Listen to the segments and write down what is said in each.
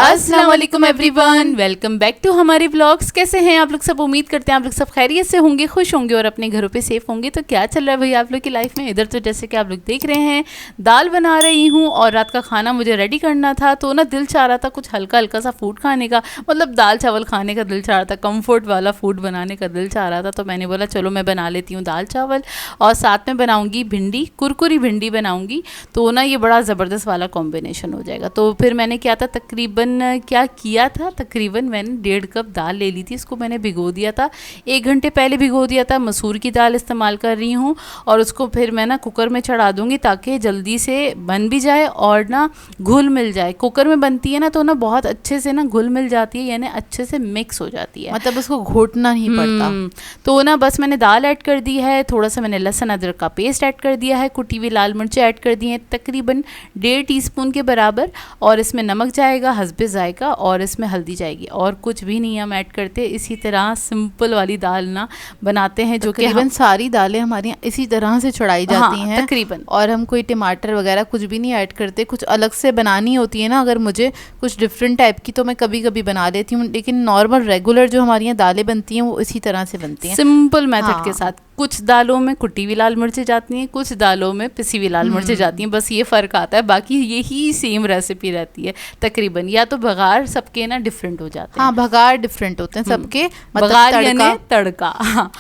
अस्सलाम वालेकुम everyone, welcome back to हमारे व्लॉग्स। कैसे हैं आप लोग सब? उम्मीद करते हैं आप लोग सब खैरियत से होंगे, खुश होंगे और अपने घरों पे सेफ होंगे। तो क्या चल रहा है भाई आप लोग की लाइफ में? इधर तो जैसे कि आप लोग देख रहे हैं दाल बना रही हूँ और रात का खाना मुझे रेडी करना था, तो ना दिल चाह रहा था कुछ हल्का हल्का सा फूड खाने का, मतलब दाल चावल खाने का दिल चाह रहा था, कम्फर्ट वाला फूड बनाने का दिल चाह रहा था। तो मैंने बोला चलो मैं बना लेती हूँ दाल चावल और साथ में बनाऊँगी भिंडी, कुरकुरी भिंडी बनाऊँगी। तो ना ये बड़ा ज़बरदस्त वाला कॉम्बिनेशन हो जाएगा। तो फिर मैंने क्या था तकरीबन मैंने 1.5 कप दाल ले ली थी। इसको मैंने भिगो दिया था, 1 घंटे पहले भिगो दिया था। मसूर की दाल इस्तेमाल कर रही हूँ और उसको फिर मैं ना कुकर में चढ़ा दूँगी ताकि जल्दी से बन भी जाए और ना घुल मिल जाए। कुकर में बनती है ना तो ना बहुत अच्छे से ना घुल मिल जाती है, यानी अच्छे से मिक्स हो जाती है, मतलब उसको घोटना नहीं पड़ता। तो ना बस मैंने दाल ऐड कर दी है, थोड़ा सा मैंने लहसुन अदरक का पेस्ट ऐड कर दिया है, कुटी हुई लाल मिर्चें ऐड कर दी हैं तकरीबन 1.5 टीस्पून के बराबर, और इसमें नमक जाएगा हस्बे जायका और इसमें हल्दी जाएगी और कुछ भी नहीं हम ऐड करते। इसी तरह सिंपल वाली दाल ना बनाते हैं, जो कि तकरीबन सारी दालें हमारी इसी तरह से चढ़ाई जाती हैं तकरीबन, और हम कोई टमाटर वगैरह कुछ भी नहीं ऐड करते। कुछ अलग से बनानी होती है ना, अगर मुझे कुछ डिफरेंट टाइप की तो मैं कभी कभी बना लेती हूँ, लेकिन नॉर्मल रेगुलर जो हमारी यहाँ दालें बनती हैं वो इसी तरह से बनती हैं, सिंपल मेथड के साथ। कुछ दालों में कुटी हुई लाल मिर्चें जाती हैं, कुछ दालों में पिसी हुई लाल मिर्चें जाती हैं, बस ये फ़र्क आता है, बाकी यही सेम रेसिपी रहती है तकरीबन। या तो बघार सबके ना डिफरेंट हो जाते हैं। हाँ, बघार डिफरेंट होते हैं सबके, बघार यानी तड़का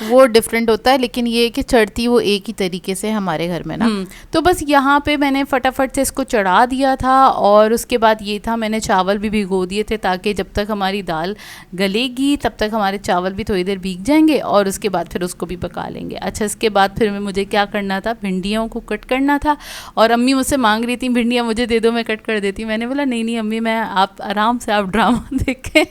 वो डिफरेंट होता है, लेकिन ये कि चढ़ती वो एक ही तरीके से हमारे घर में ना। तो बस यहाँ पे मैंने फटाफट से इसको चढ़ा दिया था और उसके बाद ये था मैंने चावल भी भिगो दिए थे ताकि जब तक हमारी दाल गलेगी तब तक हमारे चावल भी थोड़ी देर भीग जाएंगे और उसके बाद फिर उसको भी पका लेंगे। अच्छा, इसके बाद फिर मुझे क्या करना था, भिंडियों को कट करना था और अम्मी मुझसे मांग रही थी भिंडियाँ मुझे दे दो, मैं कट कर देती। मैंने बोला नहीं अम्मी, मैं आप आराम से, आप ड्रामा देखें,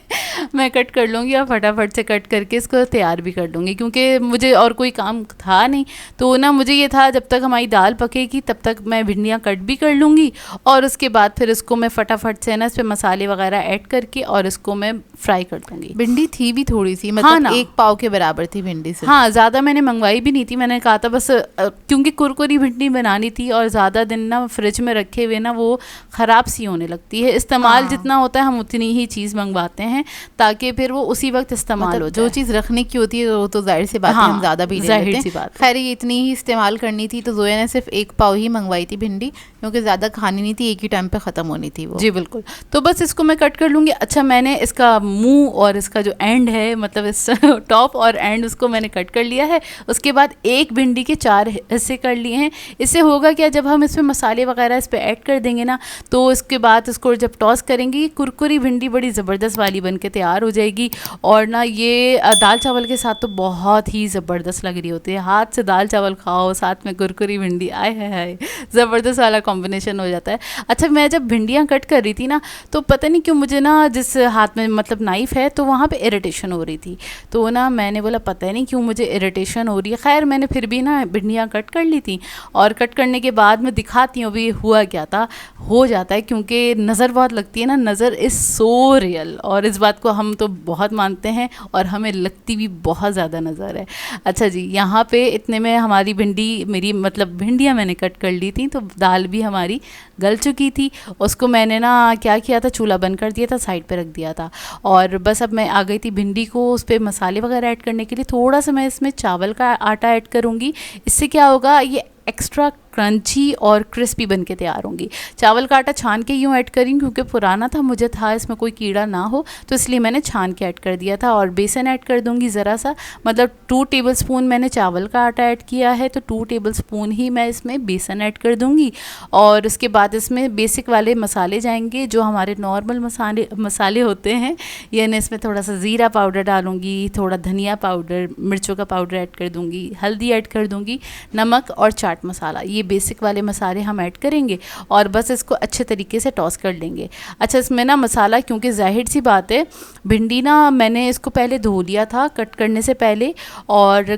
मैं कट कर लूँगी और फटाफट से कट करके इसको तैयार भी कर लूँगी, क्योंकि मुझे और कोई काम था नहीं। तो ना मुझे ये था जब तक हमारी दाल पकेगी तब तक मैं भिंडियाँ कट भी कर लूँगी और उसके बाद फिर इसको मैं फटाफट से ना इस पर मसाले वगैरह ऐड करके और इसको मैं फ्राई कर दूँगी। भिंडी थी भी थोड़ी सी, मतलब 1 पाव के बराबर थी भिंडी से। हाँ, ज़्यादा मैंने मंगवाई भी नहीं थी, मैंने कहा था बस क्योंकि कुरकुरी भिंडी बनानी थी और ज़्यादा दिन ना फ्रिज में रखे हुए ना वो ख़राब सी होने लगती है। इस्तेमाल जितना होता है हम उतनी ही चीज़ मंगवाते हैं ताकि फिर वो उसी वक्त इस्तेमाल हो जाए। जो चीज़ रखने की होती है वो तो जाहिर सी बात है, हम ज़्यादा भी ले लेते हैं। खैर ये इतनी ही इस्तेमाल करनी थी तो जोया ने सिर्फ 1 पाव ही मंगवाई थी भिंडी, क्योंकि ज़्यादा खानी नहीं थी, एक ही टाइम पे ख़त्म होनी थी वो। जी बिल्कुल। तो बस इसको मैं कट कर लूँगी। अच्छा, मैंने इसका मुंह और इसका जो एंड है, मतलब इस टॉप और एंड, उसको मैंने कट कर लिया है। उसके बाद एक भिंडी के 4 हिस्से कर लिए हैं। इससे होगा क्या, जब हम इसमें मसाले वगैरह इस पर ऐड कर देंगे ना तो इसके बाद इसको जब टॉस करेंगे कुरकुरी भिंडी बड़ी ज़बरदस्त वाली बन के तैयार हो जाएगी। और ना ये दाल चावल के साथ तो बहुत ही ज़बरदस्त लग रही होती है। हाथ से दाल चावल खाओ साथ में कुरकुरी भिंडी, आय है ज़बरदस्त वाला कॉम्बिनेशन हो जाता है। अच्छा, मैं जब भिंडियाँ कट कर रही थी ना तो पता नहीं क्यों मुझे ना जिस हाथ में मतलब नाइफ़ है तो वहाँ पे इरिटेशन हो रही थी। तो ना मैंने बोला पता नहीं क्यों मुझे इरिटेशन हो रही है। खैर मैंने फिर भी ना भिंडियाँ कट कर ली थी और कट करने के बाद मैं दिखाती हूँ अभी हुआ क्या था। हो जाता है क्योंकि नज़र बहुत लगती है ना, नज़र इज़ सो रियल, और इस बात को हम तो बहुत मानते हैं और हमें लगती भी बहुत ज़्यादा नज़र है। अच्छा जी, यहाँ पे इतने में हमारी भिंडियाँ मैंने कट कर ली थी, तो दाल भी हमारी गल चुकी थी। उसको मैंने ना क्या किया था, चूल्हा बंद कर दिया था, साइड पे रख दिया था और बस अब मैं आ गई थी भिंडी को उस पर मसाले वगैरह ऐड करने के लिए। थोड़ा सा मैं इसमें चावल का आटा ऐड करूँगी, इससे क्या होगा ये एक्स्ट्रा क्रंची और क्रिस्पी बन के तैयार होंगी। चावल का आटा छान के यूँ ऐड करी क्योंकि पुराना था, मुझे था इसमें कोई कीड़ा ना हो, तो इसलिए मैंने छान के ऐड कर दिया था। और बेसन ऐड कर दूंगी ज़रा सा, मतलब 2 टेबलस्पून मैंने चावल का आटा ऐड किया है तो 2 टेबलस्पून ही मैं इसमें बेसन ऐड कर दूंगी। और उसके बाद इसमें बेसिक वाले मसाले जाएंगे जो हमारे नॉर्मल मसाले होते हैं, यानी इसमें थोड़ा सा ज़ीरा पाउडर डालूँगी, थोड़ा धनिया पाउडर, मिर्चों का पाउडर ऐड कर दूँगी, हल्दी ऐड कर दूँगी, नमक और चाट मसाला, ये बेसिक वाले मसाले हम ऐड करेंगे और बस इसको अच्छे तरीके से टॉस कर लेंगे। अच्छा, इसमें ना मसाला, क्योंकि जाहिर सी बात है भिंडी ना मैंने इसको पहले धो लिया था कट करने से पहले, और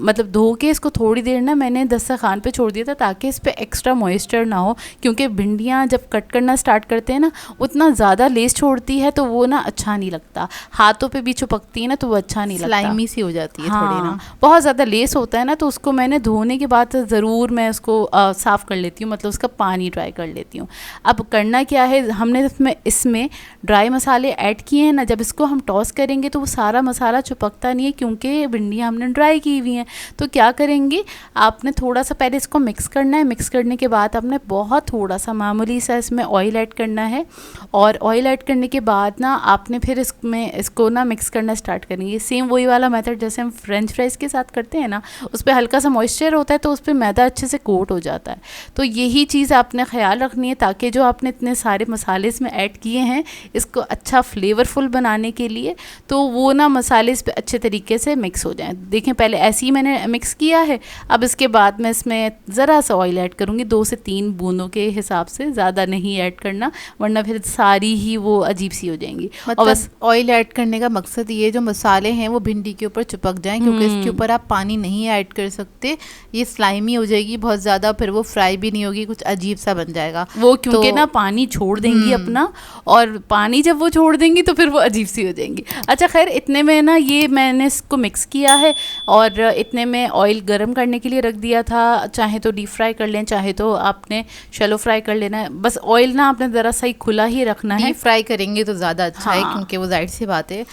मतलब धो के इसको थोड़ी देर ना मैंने दस्तरखान पे छोड़ दिया था ताकि इस पर एक्स्ट्रा मॉइस्चर ना हो, क्योंकि भिंडियाँ जब कट करना स्टार्ट करते हैं ना उतना ज़्यादा लेस छोड़ती है तो वो ना अच्छा नहीं लगता, हाथों पे भी चिपकती है ना तो वो अच्छा नहीं लगता, स्लाइमी सी हो जाती है थोड़ी ना। बहुत ज़्यादा लेस होता है ना, तो उसको मैंने धोने के बाद ज़रूर मैं उसको साफ़ कर लेती हूँ, मतलब उसका पानी ड्राई कर लेती हूँ। अब करना क्या है, हमने इसमें ड्राई मसाले ऐड किए हैं ना, जब इसको हम टॉस करेंगे तो वो सारा मसाला चिपकता नहीं है, क्योंकि भिंडियाँ हमने ड्राई की हुई हैं। तो क्या करेंगे, आपने थोड़ा सा पहले इसको मिक्स करना है। मिक्स करने के बाद आपने बहुत थोड़ा सा मामूली सा इसमें ऑयल ऐड करना है, और ऑयल ऐड करने के बाद ना आपने फिर इसको ना मिक्स करना स्टार्ट करेंगे। सेम वही वाला मेथड जैसे हम फ्रेंच फ्राइज़ के साथ करते हैं ना, उस पर हल्का सा मॉइस्चर होता है तो उस पर मैदा अच्छे से कोट हो जाता है। तो यही चीज़ आपने ख्याल रखनी है, ताकि जो आपने इतने सारे मसाले इसमें ऐड किए हैं इसको अच्छा फ्लेवरफुल बनाने के लिए, तो वो ना मसाले इस पर अच्छे तरीके से मिक्स हो जाएं। देखें पहले ऐसे ही मैंने मिक्स किया है। अब इसके बाद मैं इसमें ज़रा सा ऑयल ऐड करूँगी, 2 से 3 बूंदों के हिसाब से, ज़्यादा नहीं ऐड करना वरना फिर सारी ही वो अजीब सी हो जाएंगी। मतलब और बस ऑयल ऐड करने का मकसद ये जो मसाले हैं वो भिंडी के ऊपर चिपक जाएं, क्योंकि इसके ऊपर आप पानी नहीं ऐड कर सकते, ये स्लाइमी हो जाएगी बहुत ज़्यादा, फिर वो फ्राई भी नहीं होगी, कुछ अजीब सा बन जाएगा वो, क्योंकि ना पानी छोड़ देंगी अपना, और पानी जब वो छोड़ देंगी तो फिर वो अजीब सी हो जाएंगी। अच्छा खैर, इतने में ना ये मैंने इसको मिक्स किया है, और इतने में ऑयल गर्म करने के लिए रख दिया था। चाहे तो डीप फ्राई कर लें, चाहे तो आपने शैलो फ्राई कर लेना है। बस ऑयल ना आपने ज़रा सा ही खुला ही रखना है। डीप फ्राई करेंगे तो ज़्यादा अच्छा है, क्योंकि वो जाहिर सी बात है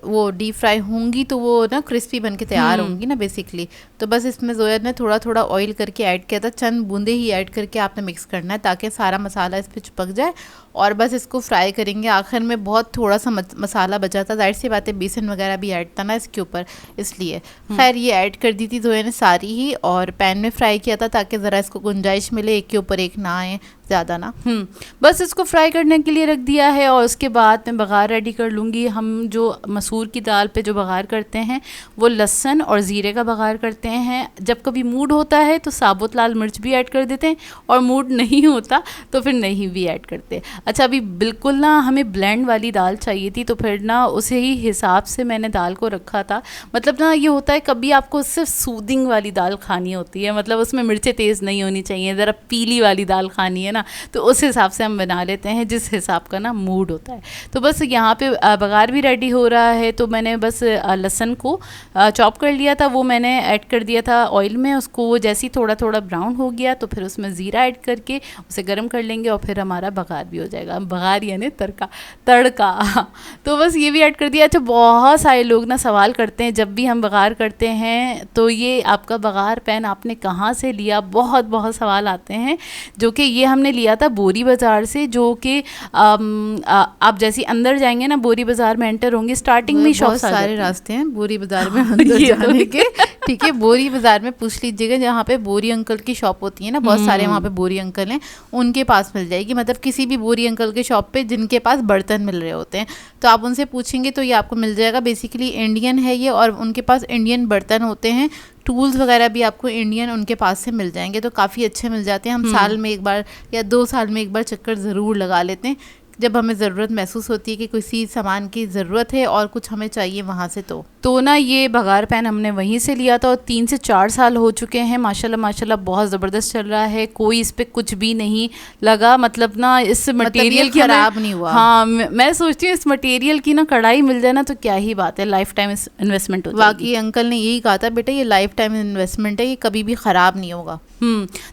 वो डीप फ्राई होंगी तो वो ना क्रिस्पी बन के तैयार होंगी ना बेसिकली। तो बस इसमें जोया ने थोड़ा थोड़ा ऑयल करके ऐड किया था, चंद बूंदे ही ऐड करके आपने मिक्स करना है ताकि सारा मसाला इस पर चिपक जाए, और बस इसको फ्राई करेंगे। आखिर में बहुत थोड़ा सा मसाला बचा था, जाहिर सी बात है बेसन वगैरह भी ऐड था ना इसके ऊपर, इसलिए खैर ये ऐड कर दी थी जोया ने सारी ही, और पैन में फ्राई किया था ताकि ज़रा इसको गुंजाइश मिले, एक के ऊपर एक ना आए ज़्यादा ना। बस इसको फ्राई करने के लिए रख दिया है, और उसके बाद मैं बघार रेडी कर लूँगी। हम जो मसूर की दाल पे जो बघार करते हैं वो लहसुन और ज़ीरे का बघार करते हैं। जब कभी मूड होता है तो साबुत लाल मिर्च भी ऐड कर देते हैं, और मूड नहीं होता तो फिर नहीं भी ऐड करते। अच्छा, अभी बिल्कुल ना हमें ब्लेंड वाली दाल चाहिए थी, तो फिर ना उसे ही हिसाब से मैंने दाल को रखा था। मतलब ना ये होता है कभी आपको सिर्फ सूदिंग वाली दाल खानी होती है, मतलब उसमें मिर्चें तेज़ नहीं होनी चाहिए, ज़रा पीली वाली दाल खानी है ना, तो उस हिसाब से हम बना लेते हैं जिस हिसाब का ना मूड होता है। तो बस यहाँ पे बघार भी रेडी हो रहा है, तो मैंने बस लहसुन को चॉप कर लिया था, वो मैंने ऐड कर दिया था ऑयल में। उसको वो जैसे ही थोड़ा थोड़ा ब्राउन हो गया तो फिर उसमें ज़ीरा ऐड करके उसे गर्म कर लेंगे, और फिर हमारा बघार भी हो जाएगा। बघार यानी तड़का तो बस ये भी ऐड कर दिया। अच्छा, बहुत सारे लोग ना सवाल करते हैं जब भी हम बघार करते हैं, तो ये आपका बघार पैन आपने कहाँ से लिया, बहुत सवाल आते हैं। जो कि ये हमने लिया था बोरी बाज़ार से, जो कि आप जैसे अंदर जाएंगे ना, बोरी बाज़ार में एंटर होंगे, स्टार्टिंग में शॉप सारे रास्ते हैं बोरी बाज़ार में अंदर जाने के, ठीक है। बोरी बाज़ार में पूछ लीजिएगा, जहाँ पे बोरी अंकल की शॉप होती है ना, बहुत सारे वहाँ पे बोरी अंकल हैं, उनके पास मिल जाएगी। मतलब किसी भी बोरी अंकल के शॉप पे जिनके पास बर्तन मिल रहे होते हैं, तो आप उनसे पूछेंगे तो ये आपको मिल जाएगा। बेसिकली इंडियन है ये, और उनके पास इंडियन बर्तन होते हैं, टूल्स वगैरह भी आपको इंडियन उनके पास से मिल जाएंगे, तो काफ़ी अच्छे मिल जाते हैं। हम साल में एक बार या 2 साल में एक बार चक्कर ज़रूर लगा लेते हैं, जब हमें ज़रूरत महसूस होती है कि किसी सामान की ज़रूरत है और कुछ हमें चाहिए वहाँ से। तो ना ये बघार पैन हमने वहीं से लिया था, और 3 से 4 साल हो चुके हैं। माशाल्लाह बहुत ज़बरदस्त चल रहा है, कोई इस पर कुछ भी नहीं लगा। मतलब ना इस मटेरियल की ख़राब नहीं हुआ। हाँ, मैं सोचती हूँ इस मटेरियल की ना कढ़ाई मिल जाए ना तो क्या ही बात है, लाइफ टाइम इन्वेस्टमेंट हो जाएगी। वाकई अंकल ने यही कहा था, बेटा ये लाइफ टाइम इन्वेस्टमेंट है, ये कभी भी ख़राब नहीं होगा।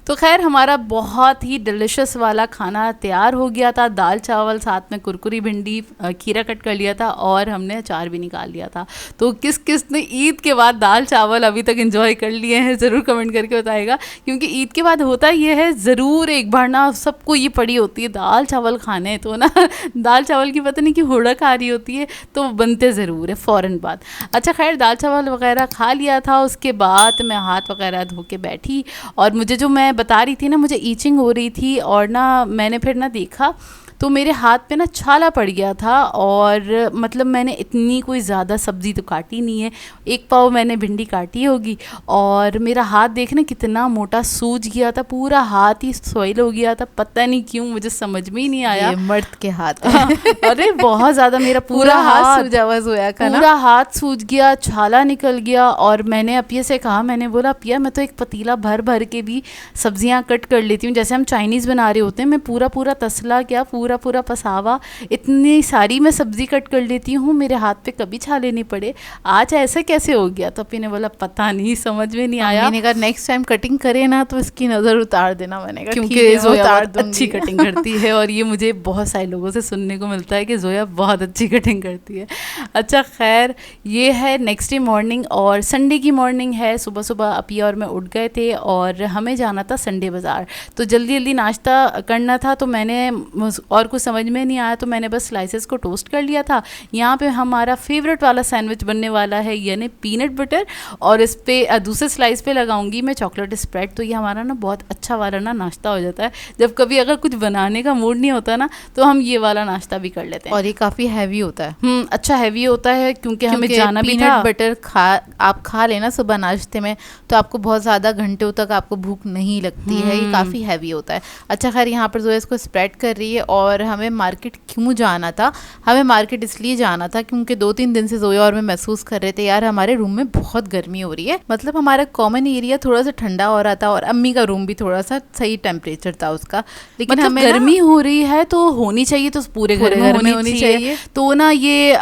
तो खैर हमारा बहुत ही डिलिशियस वाला खाना तैयार हो गया था। दाल चावल, साथ में कुरकुरी भिंडी, खीरा कट कर लिया था, और हमने अचार भी निकाल लिया था। तो किस किस ने ईद के बाद दाल चावल अभी तक एंजॉय कर लिए हैं ज़रूर कमेंट करके बताएगा, क्योंकि ईद के बाद होता ये है, ज़रूर एक बार ना सबको ये पड़ी होती है दाल चावल खाने, तो ना दाल चावल की पता नहीं कि हुड़क आ रही होती है, तो बनते ज़रूर है फ़ौरन बाद। अच्छा खैर, दाल चावल वगैरह खा लिया था, उसके बाद मैं हाथ वगैरह धो के बैठी, और मुझे जो मैं बता रही थी ना, मुझे ईचिंग हो रही थी, और ना मैंने फिर ना देखा तो मेरे हाथ पे ना छाला पड़ गया था। और मतलब मैंने इतनी कोई ज़्यादा सब्ज़ी तो काटी नहीं है, 1 पाव मैंने भिंडी काटी होगी, और मेरा हाथ देखना कितना मोटा सूज गया था, पूरा हाथ ही सॉइल हो गया था, पता नहीं क्यों, मुझे समझ में ही नहीं आया। ये मर्द के हाथ अरे बहुत ज़्यादा मेरा पूरा हाथ सूजा हुआ सोया का, पूरा हाथ सूज गया, छाला निकल गया। और मैंने अपिया से कहा, मैंने बोला अपिया मैं तो एक पतीला भर भर के भी सब्जियां कट कर लेती हूँ, जैसे हम चाइनीज़ बना रहे होते हैं, मैं पूरा तसला क्या पूरा पूरा पसावा, इतनी सारी मैं सब्जी कट कर लेती हूँ, मेरे हाथ पे कभी छाले नहीं पड़े, आज ऐसा कैसे हो गया? तो अपी ने बोला पता नहीं, समझ में नहीं आया। मैंने कहा नेक्स्ट टाइम कटिंग करे ना तो इसकी नज़र उतार देना। मैंने कहा क्योंकि जोया बहुत अच्छी कटिंग करती है, और ये मुझे बहुत सारे लोगों से सुनने को मिलता है कि जोया बहुत अच्छी कटिंग करती है। अच्छा खैर, ये है नेक्स्ट डे मॉर्निंग, और संडे की मॉर्निंग है। सुबह सुबह अपी और मैं उठ गए थे और हमें जाना था संडे बाज़ार, तो जल्दी जल्दी नाश्ता करना था, तो मैंने और कुछ समझ में नहीं आया तो मैंने बस स्लाइसेस को टोस्ट कर लिया था। यहाँ पे हमारा फेवरेट वाला सैंडविच बनने वाला है, यानी पीनट बटर, और इस पे दूसरे स्लाइस पे लगाऊंगी मैं चॉकलेट स्प्रेड। तो ये हमारा ना बहुत अच्छा वाला ना नाश्ता हो जाता है। जब कभी अगर कुछ बनाने का मूड नहीं होता ना तो हम ये वाला नाश्ता भी कर लेते हैं। और ये काफ़ी हैवी होता है। अच्छा हैवी होता है क्योंकि हमें जाना भी था। पीनट बटर आप खा लेना सुबह नाश्ते में तो आपको बहुत ज़्यादा घंटों तक आपको भूख नहीं लगती है। ये काफ़ी हैवी होता है। अच्छा खैर, यहाँ पर जोया इसको स्प्रेड कर रही है। और हमें मार्केट क्यों जाना था? हमें मार्केट इसलिए जाना था क्योंकि 2-3 दिन से जोया और मैं महसूस कर रहे थे यार हमारे रूम में बहुत गर्मी हो रही है। मतलब हमारा कॉमन एरिया थोड़ा सा ठंडा हो रहा था और अम्मी का रूम भी थोड़ा सा सही टेम्परेचर था उसका, लेकिन मतलब हमें गर्मी हो रही है तो होनी चाहिए, तो पूरे घर में होनी चाहिए। तो ना ये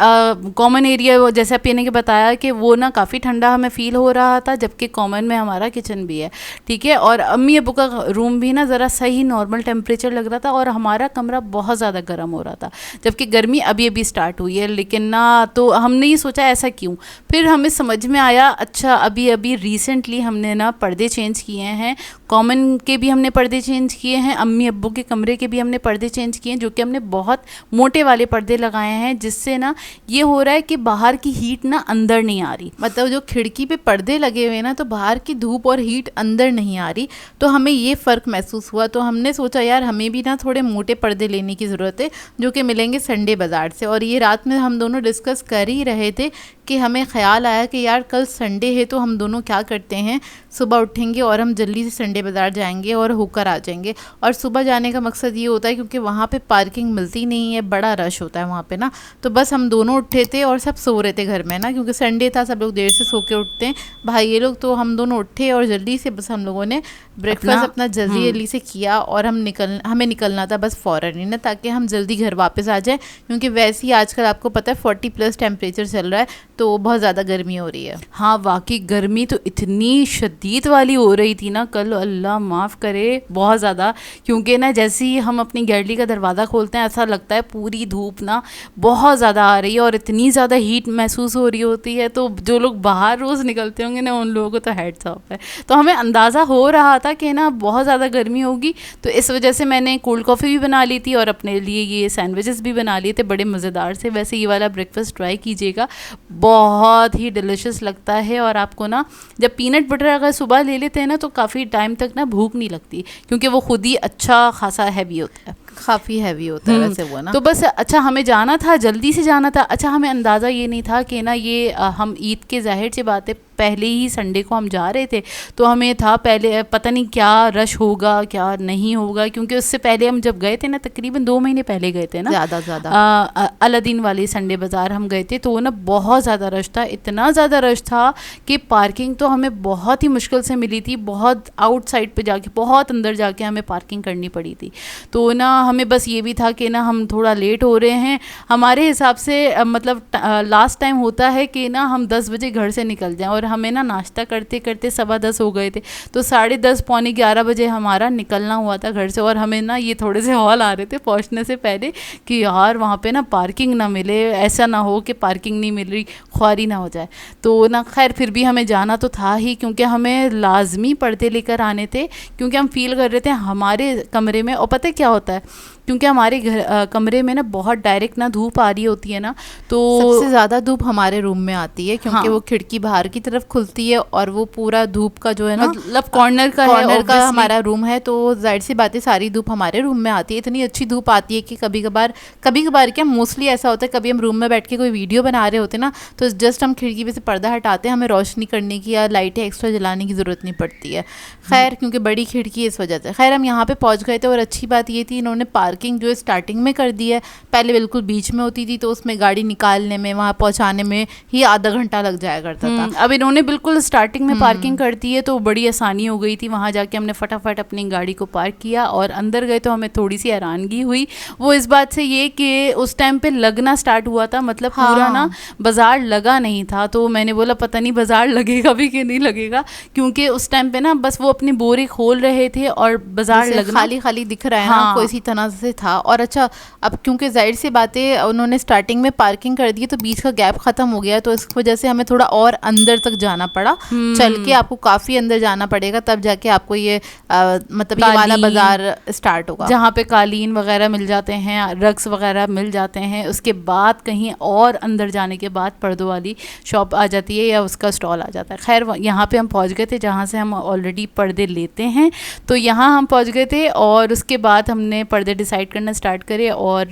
कॉमन एरिया जैसे आप ने बताया कि वो ना काफ़ी ठंडा हमें फील हो रहा था, जबकि कॉमन में हमारा किचन भी है, ठीक है। और अम्मी अब्बू का रूम भी ना ज़रा सही नॉर्मल टेम्परेचर लग रहा था, और हमारा कमरा बहुत ज़्यादा गर्म हो रहा था, जबकि गर्मी अभी अभी स्टार्ट हुई है। लेकिन ना तो हमने ये सोचा ऐसा क्यों, फिर हमें समझ में आया अच्छा अभी अभी रिसेंटली हमने ना पर्दे चेंज किए हैं, कॉमन के भी हमने पर्दे चेंज किए हैं, अम्मी अब्बू के कमरे के भी हमने पर्दे चेंज किए हैं, जो कि हमने बहुत मोटे वाले पर्दे लगाए हैं, जिससे ना ये हो रहा है कि बाहर की हीट ना अंदर नहीं आ रही। मतलब जो खिड़की पे पर्दे लगे हुए ना तो बाहर की धूप और हीट अंदर नहीं आ रही, तो हमें ये फ़र्क महसूस हुआ। तो हमने सोचा यार हमें भी ना थोड़े मोटे पर्दे लेने की ज़रूरत है, जो कि मिलेंगे संडे बाज़ार से। और ये रात में हम दोनों डिस्कस कर ही रहे थे कि हमें ख्याल आया कि यार कल संडे है तो हम दोनों क्या करते हैं, सुबह उठेंगे और हम जल्दी से संडे बाज़ार जाएंगे और होकर आ जाएंगे। और सुबह जाने का मकसद ये होता है क्योंकि वहाँ पे पार्किंग मिलती नहीं है, बड़ा रश होता है वहाँ पे ना। तो बस हम दोनों उठे थे और सब सो रहे थे घर में ना, क्योंकि संडे था, सब लोग देर से सो के उठते हैं भाई ये लोग। तो हम दोनों उठे और जल्दी से बस हम लोगों ने ब्रेकफास्ट अपना जल्दी जल्दी से किया, और हमें निकलना था बस फ़ौरन ही ना, ताकि हम जल्दी घर वापस आ जाएं, क्योंकि वैसे ही आजकल आपको पता है 40+ टेम्परेचर चल रहा है, तो बहुत ज़्यादा गर्मी हो रही है। हाँ वाकई गर्मी तो इतनी शदीद वाली हो रही थी ना कल, अल्लाह माफ़ करे, बहुत ज़्यादा। क्योंकि ना जैसे ही हम अपनी गैलरी का दरवाज़ा खोलते हैं ऐसा लगता है पूरी धूप ना बहुत ज़्यादा आ रही है, और इतनी ज़्यादा हीट महसूस हो रही होती है। तो जो लोग बाहर रोज़ निकलते होंगे ना उन लोगों को तो हेड्स ऑफ है। तो हमें अंदाज़ा हो रहा था कि ना बहुत ज़्यादा गर्मी होगी, तो इस वजह से मैंने कोल्ड कॉफ़ी भी बना ली थी और अपने लिए ये सैंडविचेस भी बना लिए थे बड़े मज़ेदार से। वैसे ये वाला ब्रेकफास्ट ट्राई कीजिएगा, बहुत ही डिलिशियस लगता है। और आपको ना जब पीनट बटर अगर सुबह ले लेते हैं ना तो काफ़ी टाइम तक ना भूख नहीं लगती, क्योंकि वो खुद ही अच्छा खासा हैवी होता है, काफ़ी हैवी होता है वैसे वो ना। तो बस अच्छा हमें जाना था, जल्दी से जाना था। अच्छा हमें अंदाज़ा ये नहीं था कि ना ये हम ईद के ज़ाहिर सी बात है पहले ही संडे को हम जा रहे थे, तो हमें था पहले पता नहीं क्या रश होगा क्या नहीं होगा, क्योंकि उससे पहले हम जब गए थे ना तकरीबन 2 महीने पहले गए थे ना, ज़्यादा अलादीन वाली संडे बाज़ार हम गए थे, तो ना बहुत ज़्यादा रश था, इतना ज़्यादा रश था कि पार्किंग तो हमें बहुत ही मुश्किल से मिली थी, बहुत आउटसाइड पे जाके बहुत अंदर जाके हमें पार्किंग करनी पड़ी थी। तो ना हमें बस ये भी था कि ना हम थोड़ा लेट हो रहे हैं हमारे हिसाब से, मतलब लास्ट टाइम होता है कि ना हम 10 बजे घर से निकल जाएं, और हमें ना नाश्ता करते करते 10:15 हो गए थे, तो 10:30 पौने 11 बजे हमारा निकलना हुआ था घर से। और हमें ना ये थोड़े से हॉल आ रहे थे पहुंचने से पहले कि यार वहाँ पे ना पार्किंग ना मिले, ऐसा ना हो कि पार्किंग नहीं मिल रही, ख्वारी ना हो जाए। तो ना खैर फिर भी हमें जाना तो था ही, क्योंकि हमें लाजमी पर्दे लेकर आने थे, क्योंकि हम फील कर रहे थे हमारे कमरे में, और पता है क्या होता है, क्योंकि हमारे घर कमरे में ना बहुत डायरेक्ट ना धूप आ रही होती है ना, तो सबसे ज़्यादा धूप हमारे रूम में आती है, क्योंकि वो खिड़की बाहर की तरफ खुलती है और वो पूरा धूप का जो है ना मतलब कॉर्नर का हमारा रूम है, तो जाहिर सी बात है सारी धूप हमारे रूम में आती है। इतनी अच्छी धूप आती है कि कभी कभार क्या मोस्टली ऐसा होता है, कभी हम रूम में बैठ के कोई वीडियो बना रहे होते ना, तो जस्ट हम खिड़की पे से पर्दा हटाते हैं, हमें रोशनी करने की या लाइटें एक्स्ट्रा जलाने की ज़रूरत नहीं पड़ती है। खैर क्योंकि बड़ी खिड़की इस वजह से, खैर हम यहाँ पे पहुँच गए थे, और अच्छी बात ये थी इन्होंने पार्किंग पार्किंग जो है स्टार्टिंग में कर दी है, पहले बिल्कुल बीच में होती थी, तो उसमें गाड़ी निकालने में, वहाँ पहुँचाने में ही आधा घंटा लग जाया करता था। अब इन्होंने बिल्कुल स्टार्टिंग में पार्किंग कर दी है, तो बड़ी आसानी हो गई थी। वहाँ जाके हमने फटाफट अपनी गाड़ी को पार्क किया और अंदर गए, तो हमें थोड़ी सी हैरानगी हुई वो इस बात से ये कि उस टाइम पे लगना स्टार्ट हुआ था, मतलब पूरा ना बाजार लगा नहीं था। तो मैंने बोला पता नहीं बाजार लगेगा भी कि नहीं लगेगा, क्योंकि उस टाइम पे ना बस वो अपनी बोरे खोल रहे थे और बाजार लगना खाली खाली दिख रहा है ना, कोई इसी तरह से था। और अच्छा, अब क्योंकि जाहिर सी बातें उन्होंने स्टार्टिंग में पार्किंग कर दी, तो बीच का गैप खत्म हो गया, तो इस वजह से हमें थोड़ा और अंदर तक जाना पड़ा। चल के आपको काफी अंदर जाना पड़ेगा, तब जाके आपको ये मतलब ये वाला बाजार स्टार्ट होगा, जहाँ पे कालीन वगैरह मिल जाते हैं, रग्स वगैरह मिल जाते हैं। उसके बाद कहीं और अंदर जाने के बाद पर्दों वाली शॉप आ जाती है या उसका स्टॉल आ जाता है। खैर यहाँ पे हम पहुँच गए थे जहाँ से हम ऑलरेडी पर्दे लेते हैं, तो यहाँ हम पहुँच गए थे। और उसके बाद हमने पर्दे डिसाइड करना स्टार्ट करे और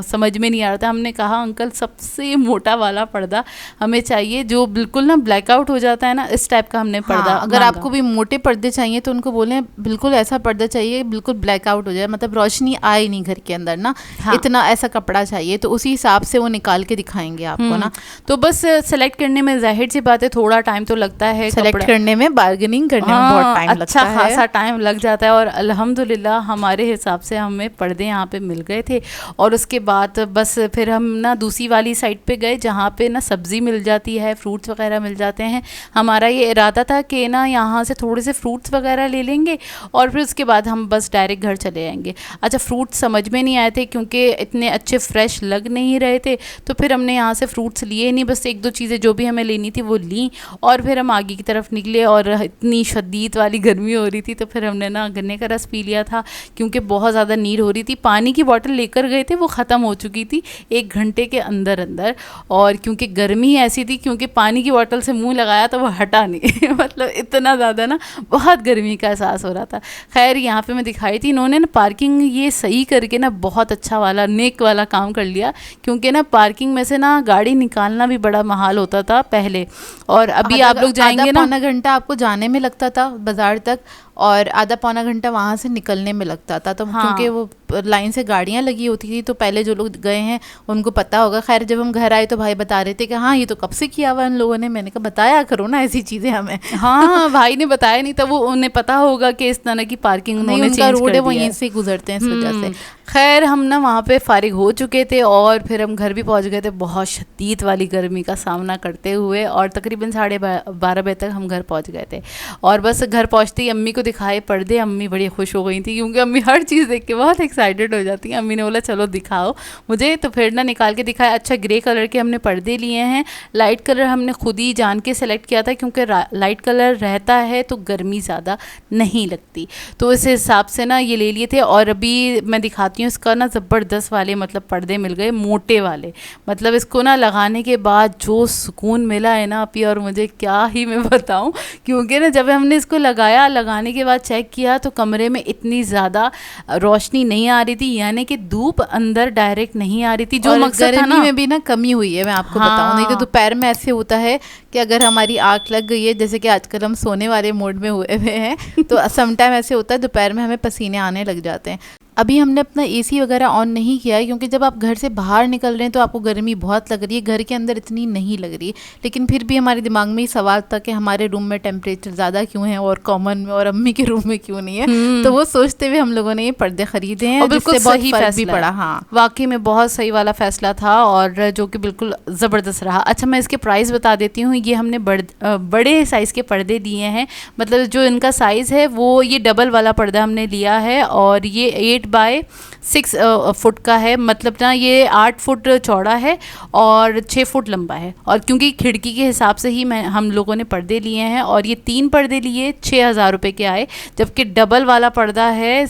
समझ में नहीं आ रहा था। हमने कहा अंकल सबसे मोटा वाला पर्दा हमें चाहिए, जो बिल्कुल ना ब्लैकआउट हो जाता है ना, इस टाइप का हमने पर्दा। अगर आपको भी मोटे पर्दे चाहिए तो उनको बोलें बिल्कुल ऐसा पर्दा चाहिए बिल्कुल ब्लैकआउट हो जाए, मतलब रोशनी आए नहीं घर के अंदर ना, इतना ऐसा कपड़ा चाहिए। तो उसी हिसाब से वो निकाल के दिखाएंगे आपको ना। तो बस सेलेक्ट करने में जाहिर सी बात है थोड़ा टाइम तो लगता है, सेलेक्ट करने में, बार्गेनिंग करने में बहुत टाइम लगता है, अच्छा खासा टाइम लग जाता है। और अल्हम्दुलिल्लाह हमारे हिसाब से हमें पर्दे यहाँ पे मिल गए थे। और उसके बाद बस फिर हम ना दूसरी वाली साइड पे गए जहाँ पे ना सब्ज़ी मिल जाती है, फ्रूट्स वगैरह मिल जाते हैं। हमारा ये इरादा था कि ना यहाँ से थोड़े से फ्रूट्स वगैरह ले लेंगे और फिर उसके बाद हम बस डायरेक्ट घर चले जाएंगे। अच्छा, फ्रूट्स समझ में नहीं आए थे क्योंकि इतने अच्छे फ्रेश लग नहीं रहे थे, तो फिर हमने यहाँ से फ्रूट्स लिए नहीं, बस एक दो चीज़ें जो भी हमें लेनी थी वो ली और फिर हम आगे की तरफ निकले। और इतनी शदीद वाली गर्मी हो रही थी, तो फिर हमने ना गन्ने का रस पी लिया था क्योंकि बहुत ज़्यादा नीड हो रही थी। पानी की बोतल लेकर गए थे, वो ख़त्म हो चुकी थी 1 घंटे के अंदर अंदर। और क्योंकि गर्मी ऐसी थी, क्योंकि पानी की बोतल से मुंह लगाया तो वो हटा नहीं मतलब इतना ज़्यादा ना बहुत गर्मी का एहसास हो रहा था। खैर यहाँ पे मैं दिखाई थी, इन्होंने ना पार्किंग ये सही करके ना बहुत अच्छा वाला नेक वाला काम कर लिया, क्योंकि ना पार्किंग में से ना गाड़ी निकालना भी बड़ा महाल होता था पहले। और अभी आप लोग जाएंगे ना, आधा घंटा आपको जाने में लगता था बाजार तक और आधा पौना घंटा वहाँ से निकलने में लगता था। तो क्योंकि वो लाइन से गाड़ियाँ लगी होती थी, तो पहले जो लोग गए हैं उनको पता होगा। खैर जब हम घर आए तो भाई बता रहे थे कि हाँ ये तो कब से किया हुआ इन लोगों ने। मैंने कहा बताया करो ना ऐसी चीज़ें हमें। हाँ भाई ने बताया नहीं था, वो उन्हें पता होगा कि इस तरह की पार्किंग उन्होंने चेंज कर रोड है वो यहीं से गुजरते हैं, इस वजह से। खैर हम ना वहाँ पे फारिग हो चुके थे और फिर हम घर भी पहुँच गए थे बहुत शदीद वाली गर्मी का सामना करते हुए। और तकरीबन 12:30 बजे तक हम घर पहुँच गए थे। और बस घर पहुँचते ही अम्मी को दिखाए पर्दे, अम्मी बड़ी खुश हो गई थी क्योंकि अम्मी हर चीज़ देख के बहुत एक्साइटेड हो जाती हैं। अम्मी ने बोला चलो दिखाओ मुझे, तो फिर ना निकाल के दिखाया। अच्छा, ग्रे कलर के हमने पर्दे लिए हैं, लाइट कलर हमने खुद ही जान के सेलेक्ट किया था क्योंकि लाइट कलर रहता है तो गर्मी ज़्यादा नहीं लगती, तो इस हिसाब से ना ये ले लिए थे। और अभी मैं दिखाती हूँ इसका ना ज़बरदस्त वाले मतलब पर्दे मिल गए, मोटे वाले। मतलब इसको ना लगाने के बाद जो सुकून मिला है ना अभी, और मुझे क्या ही मैं बताऊँ, क्योंकि ना जब हमने इसको लगाने के बाद चेक किया तो कमरे में इतनी ज़्यादा रोशनी नहीं आ रही थी, यानी कि धूप अंदर डायरेक्ट नहीं आ रही थी, जो मकसद था ना। में भी ना कमी हुई है, मैं आपको बताऊँ। नहीं तो दोपहर में ऐसे होता है कि अगर हमारी आँख लग गई है, जैसे कि आजकल हम सोने वाले मोड में हुए हैं, तो समटाइम ऐसे होता है दोपहर में हमें पसीने आने लग जाते हैं। अभी हमने अपना एसी वगैरह ऑन नहीं किया है क्योंकि जब आप घर से बाहर निकल रहे हैं तो आपको गर्मी बहुत लग रही है, घर के अंदर इतनी नहीं लग रही। लेकिन फिर भी हमारे दिमाग में ही सवाल था कि हमारे रूम में टेम्परेचर ज़्यादा क्यों है और कॉमन में और अम्मी के रूम में क्यों नहीं है। तो वो सोचते हुए हम लोगों ने ये पर्दे खरीदे हैं और बिल्कुल सही फर्क भी पड़ा। हाँ, वाकई में बहुत सही वाला फैसला था और जो कि बिल्कुल ज़बरदस्त रहा। अच्छा, मैं इसके प्राइस बता देती हूँ। ये हमने बड़े साइज़ के पर्दे लिए हैं, मतलब जो इनका साइज़ है वो ये डबल वाला पर्दा हमने लिया है और ये 8x6 फुट का है, मतलब ना ये 8 फुट चौड़ा है और 6 फुट लंबा है। और क्योंकि खिड़की के हिसाब से ही हम लोगों ने पर्दे लिए हैं और ये 3 पर्दे लिए 6,000 रुपये के आए, जबकि डबल वाला पर्दा है,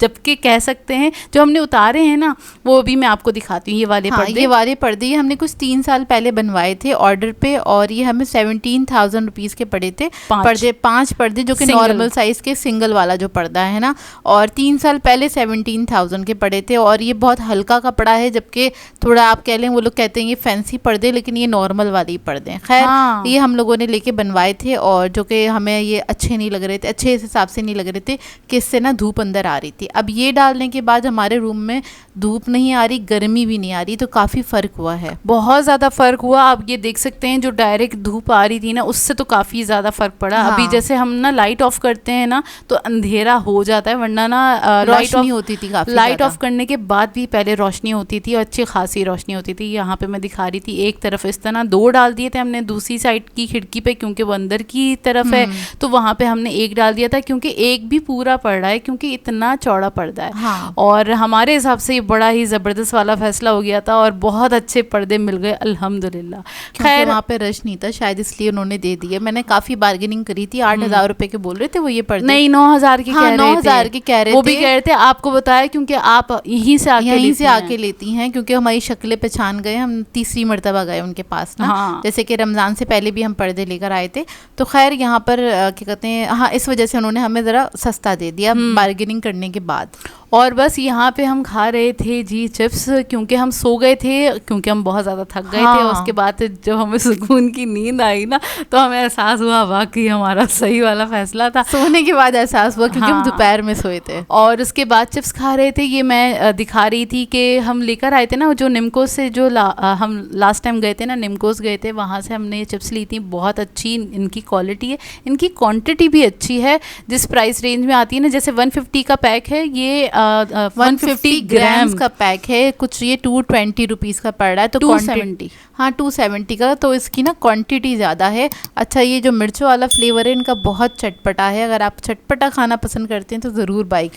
जबकि कह सकते हैं जो हमने उतारे हैं ना वो भी मैं आपको दिखाती हूँ। ये वाले पर्दे, ये वाले पर्दे ये हमने कुछ 3 साल पहले बनवाए थे ऑर्डर पे और ये हमें 17,000 रुपीज़ के पड़े थे। पाँच पर्दे जो कि नॉर्मल साइज़ के सिंगल वाला जो पर्दा है ना, और 3 साल पहले 17,000 के पड़े थे और ये बहुत हल्का कपड़ा है, जबकि थोड़ा आप कह लें, वो लोग कहते हैं ये फैंसी पर्दे, लेकिन ये नॉर्मल वाले ही पर्दे हैं। खैर हाँ। ये हम लोगों ने लेके बनवाए थे और जो कि हमें ये अच्छे नहीं लग रहे थे, अच्छे इस हिसाब से नहीं लग रहे थे कि इससे ना धूप अंदर आ रही थी। अब ये डालने के बाद हमारे रूम में धूप नहीं आ रही, गर्मी भी नहीं आ रही, तो काफ़ी फ़र्क हुआ है, बहुत ज़्यादा फ़र्क हुआ। आप ये देख सकते हैं जो डायरेक्ट धूप आ रही थी ना, उससे तो काफ़ी ज़्यादा फ़र्क पड़ा। हाँ। अभी जैसे हम ना लाइट ऑफ करते हैं ना तो अंधेरा हो जाता है, वरना ना रोशनी होती थी काफ़ी, लाइट ऑफ करने के बाद भी पहले रोशनी होती थी और अच्छी खासी रोशनी होती थी। यहाँ पे मैं दिखा रही थी एक तरफ इस तरह 2 डाल दिए थे हमने दूसरी साइड की खिड़की पे, क्योंकि वो अंदर की तरफ है, तो वहाँ पे हमने एक डाल दिया था, क्योंकि एक भी पूरा पड़ रहा है, क्योंकि इतना चौड़ा पर्दा है। हाँ। और हमारे हिसाब से ये बड़ा ही ज़बरदस्त वाला फैसला हो गया था और बहुत अच्छे पर्दे मिल गए अल्हम्दुलिल्लाह। खैर वहाँ पे रश नहीं था, शायद इसलिए उन्होंने दे दिए। मैंने काफ़ी बार्गेनिंग करी थी, 8,000 रुपए के बोल रहे थे वो ये पर्दे, नहीं 9,000 के, हाँ, कह रहे 9,000 के कह रहे थे। वो भी कह रहे थे, आपको बताया क्योंकि आप यहीं से आके लेती हैं, क्योंकि हमारी शक्लें पहचान गए, हम तीसरी मर्तबा गए उनके पास ना। हाँ। जैसे कि रमज़ान से पहले भी हम पर्दे लेकर आए थे, तो खैर यहाँ पर क्या कहते हैं, हाँ, इस वजह से उन्होंने हमें ज़रा सस्ता दे दिया बार्गेनिंग करने के बाद। और बस यहाँ पे हम खा रहे थे जी चिप्स, क्योंकि हम सो गए थे, क्योंकि हम बहुत ज़्यादा थक गए थे। उसके बाद जब हमें सुकून की नींद आई ना, तो हमें एहसास हुआ वाकई हमारा सही वाला फैसला था। सोने के बाद एहसास हुआ, क्योंकि हम दोपहर में सोए थे। और उसके बाद चिप्स खा रहे थे। ये मैं दिखा रही थी कि हम लेकर आए थे ना जो निमकोस से, जो हम लास्ट टाइम गए थे ना, निमकोस गए थे, वहाँ से हमने ये चिप्स ली थी। बहुत अच्छी इनकी क्वालिटी है, इनकी क्वांटिटी भी अच्छी है। जिस प्राइस रेंज में आती है ना, जैसे 150 का पैक है, ये 150 ग्राम्स का पैक है, कुछ ये 220 रुपीज़ का पड़ रहा है, तो 270, हाँ 270 का, तो इसकी ना क्वांटिटी ज़्यादा है। अच्छा, ये जो मिर्चों वाला फ्लेवर है इनका बहुत चटपटा है, अगर आप चटपटा खाना पसंद करते हैं तो ज़रूर बाय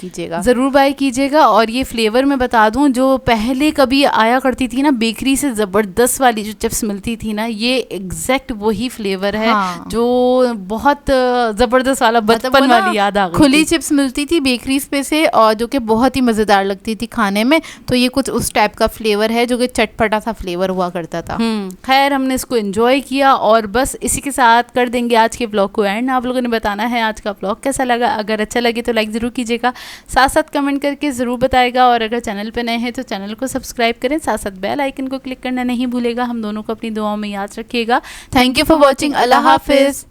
कीजिएगा। और ये फ्लेवर मैं बता दूं, जो पहले कभी आया करती थी ना बेकरी से ज़बरदस्त वाली जो चिप्स मिलती थी ना, ये एग्जैक्ट वही फ्लेवर है। हाँ। जो बहुत ज़बरदस्त वाला बचपन वाली याद आ गई। खुली चिप्स मिलती थी बेकरीज पे से, और जो कि बहुत ही मज़ेदार लगती थी खाने में, तो ये कुछ उस टाइप का फ्लेवर है जो कि चटपटा सा फ्लेवर हुआ करता था। खैर हमने इसको एंजॉय किया और बस इसी के साथ कर देंगे आज के ब्लॉग को एंड। आप लोगों ने बताना है आज का ब्लॉग कैसा लगा। अगर अच्छा लगे तो लाइक ज़रूर कीजिएगा, साथ साथ कमेंट करके ज़रूर बताएगा, और अगर चैनल पे नए हैं तो चैनल को सब्सक्राइब करें, साथ साथ बेल आइकन को क्लिक करना नहीं भूलेगा। हम दोनों को अपनी दुआओं में याद रखिएगा। Thank you for watching. अल्लाह हाफिज़।